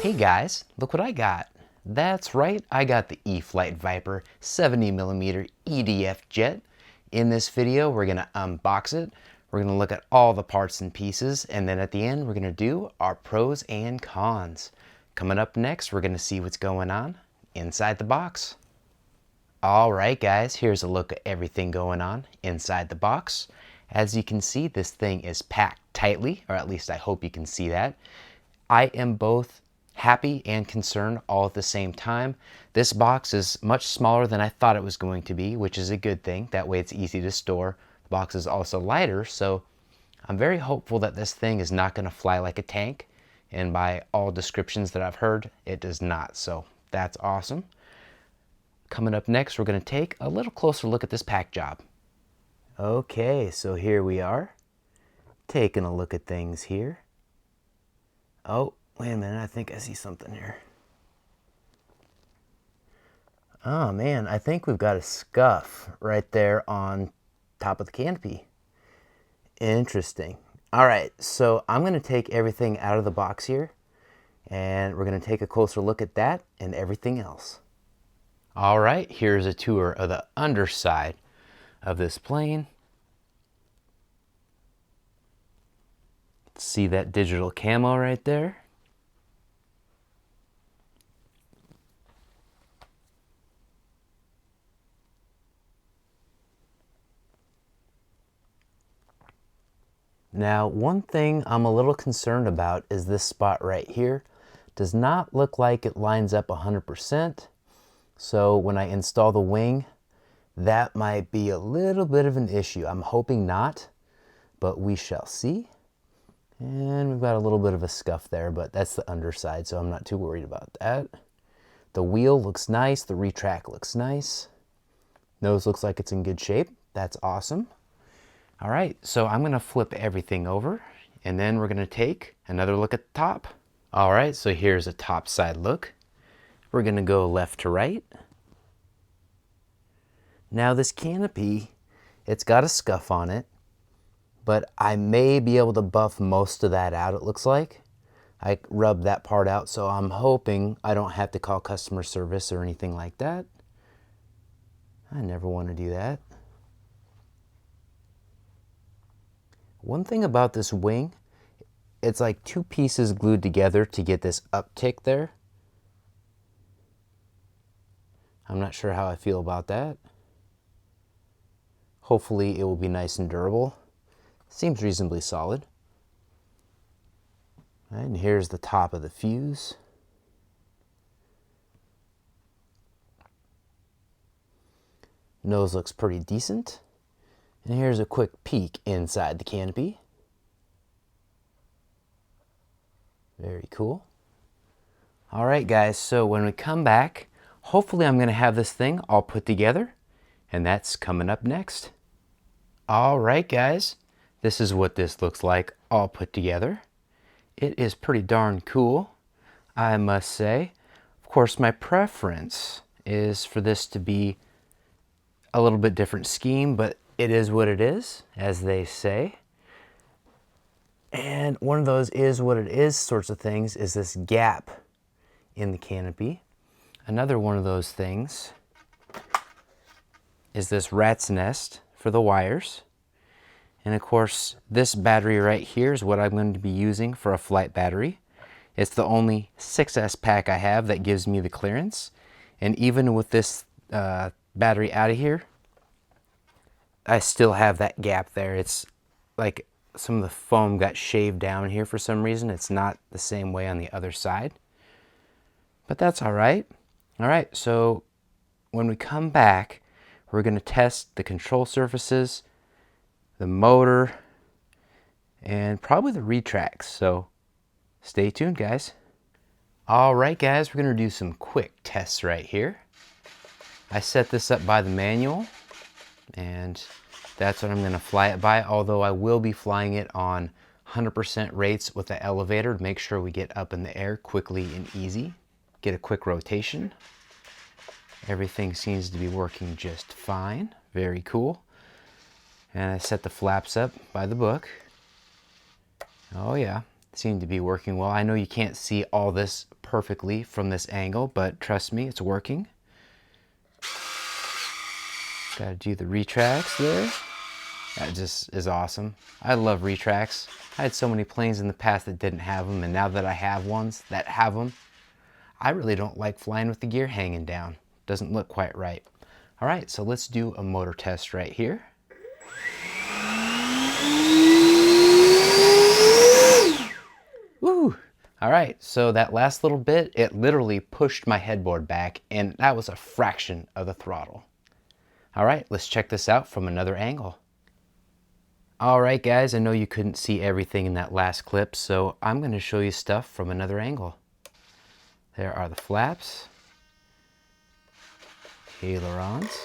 Hey guys, look what I got. That's right, I got the E-flite Viper 70mm EDF Jet. In this video, we're gonna unbox it. We're gonna look at all the parts and pieces, and then at the end, we're gonna do our pros and cons. Coming up next, we're gonna see what's going on inside the box. All right, guys, here's a look at everything going on inside the box. As you can see, this thing is packed tightly, or at least I hope you can see that. I am both happy and concerned all at the same time. This box is much smaller than I thought it was going to be, which is a good thing. That way it's easy to store. The box is also lighter, so I'm very hopeful that this thing is not going to fly like a tank. And by all descriptions that I've heard, it does not. So that's awesome. Coming up next, we're going to take a little closer look at this pack job. Okay, so here we are, taking a look at things here. Oh, wait a minute, I think I see something here. Oh man, I think we've got a scuff right there on top of the canopy. Interesting. All right, so I'm going to take everything out of the box here, and we're going to take a closer look at that and everything else. All right, here's a tour of the underside of this plane. See that digital camo right there? Now, one thing I'm a little concerned about is this spot right here. Does not look like it lines up 100%. So when I install the wing, that might be a little bit of an issue. I'm hoping not, but we shall see. And we've got a little bit of a scuff there, but that's the underside, so I'm not too worried about that. The wheel looks nice. The retract looks nice. Nose looks like it's in good shape. That's awesome. All right, so I'm going to flip everything over, and then we're going to take another look at the top. All right, so here's a top side look. We're going to go left to right. Now this canopy, it's got a scuff on it, but I may be able to buff most of that out, it looks like. I rubbed that part out, so I'm hoping I don't have to call customer service or anything like that. I never want to do that. One thing about this wing, it's like two pieces glued together to get this uptick there. I'm not sure how I feel about that. Hopefully it will be nice and durable. Seems reasonably solid. And here's the top of the fuse. Nose looks pretty decent. And here's a quick peek inside the canopy. Very cool. All right, guys, so when we come back, hopefully I'm going to have this thing all put together, and that's coming up next. All right, guys, this is what this looks like all put together. It is pretty darn cool, I must say. Of course, my preference is for this to be a little bit different scheme, but it is what it is, as they say. And one of those is what it is sorts of things is this gap in the canopy. Another one of those things is this rat's nest for the wires. And of course, this battery right here is what I'm going to be using for a flight battery. It's the only 6S pack I have that gives me the clearance. And even with this battery out of here, I still have that gap there. It's like some of the foam got shaved down here for some reason. It's not the same way on the other side. But that's all right. All right, so when we come back, we're going to test the control surfaces, the motor, and probably the retracts. So stay tuned, guys. All right, guys, we're going to do some quick tests right here. I set this up by the manual, and that's what I'm going to fly it by, although I will be flying it on 100% rates with the elevator to make sure we get up in the air quickly and easy. Get a quick rotation. Everything seems to be working just fine. Very cool. And I set the flaps up by the book. Oh yeah. seem to be working well. I know you can't see all this perfectly from this angle, but trust me, it's working. Got to do the retracts there. That just is awesome. I love retracts. I had so many planes in the past that didn't have them, and now that I have ones that have them, I really don't like flying with the gear hanging down. Doesn't look quite right. All right, so let's do a motor test right here. Woo! All right, so that last little bit, it literally pushed my headboard back, and that was a fraction of the throttle. All right, let's check this out from another angle. All right, guys, I know you couldn't see everything in that last clip, so I'm going to show you stuff from another angle. There are the flaps, ailerons,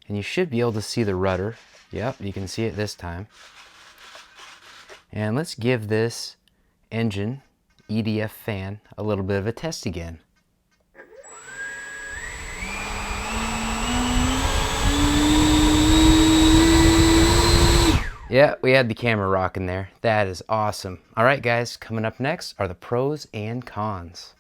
and you should be able to see the rudder. Yep, you can see it this time. And let's give this engine EDF fan a little bit of a test again. Yeah, we had the camera rocking there. That is awesome. All right, guys, coming up next are the pros and cons.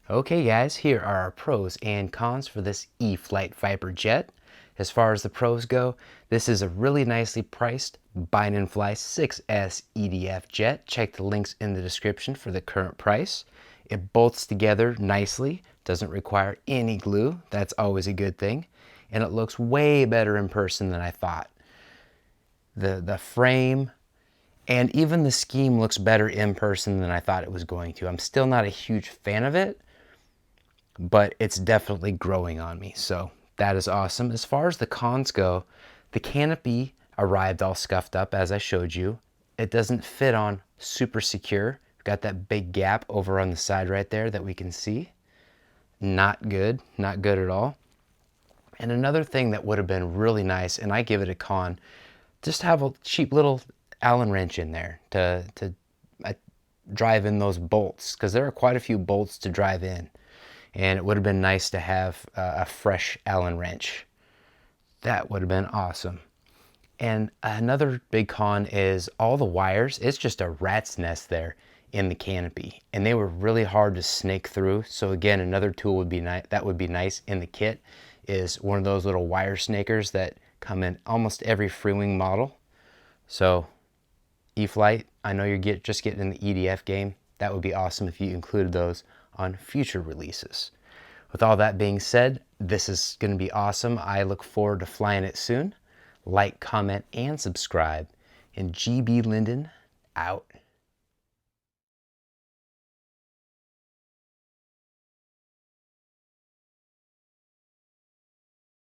Okay, guys, here are our pros and cons for this E-flite Viper Jet. As far as the pros go, this is a really nicely priced buy and fly 6S EDF jet. Check the links in the description for the current price. It bolts together nicely, doesn't require any glue. That's always a good thing. And it looks way better in person than I thought. The frame and even the scheme looks better in person than I thought it was going to. I'm still not a huge fan of it, but it's definitely growing on me. So that is awesome. As far as the cons go, the canopy arrived all scuffed up as I showed you. It doesn't fit on super secure. We've got that big gap over on the side right there that we can see. Not good, not good at all. And another thing that would have been really nice, and I give it a con, just have a cheap little Allen wrench in there to drive in those bolts, because there are quite a few bolts to drive in. And it would have been nice to have a fresh Allen wrench. That would have been awesome. And another big con is all the wires. It's just a rat's nest there in the canopy, and they were really hard to snake through. So again, another tool would be that would be nice in the kit is one of those little wire snakers that come in almost every freewing model. So E-flite, I know you're just getting in the EDF game. That would be awesome if you included those on future releases. With all that being said, this is going to be awesome. I look forward to flying it soon. Like, comment, and subscribe. And GBLynden out.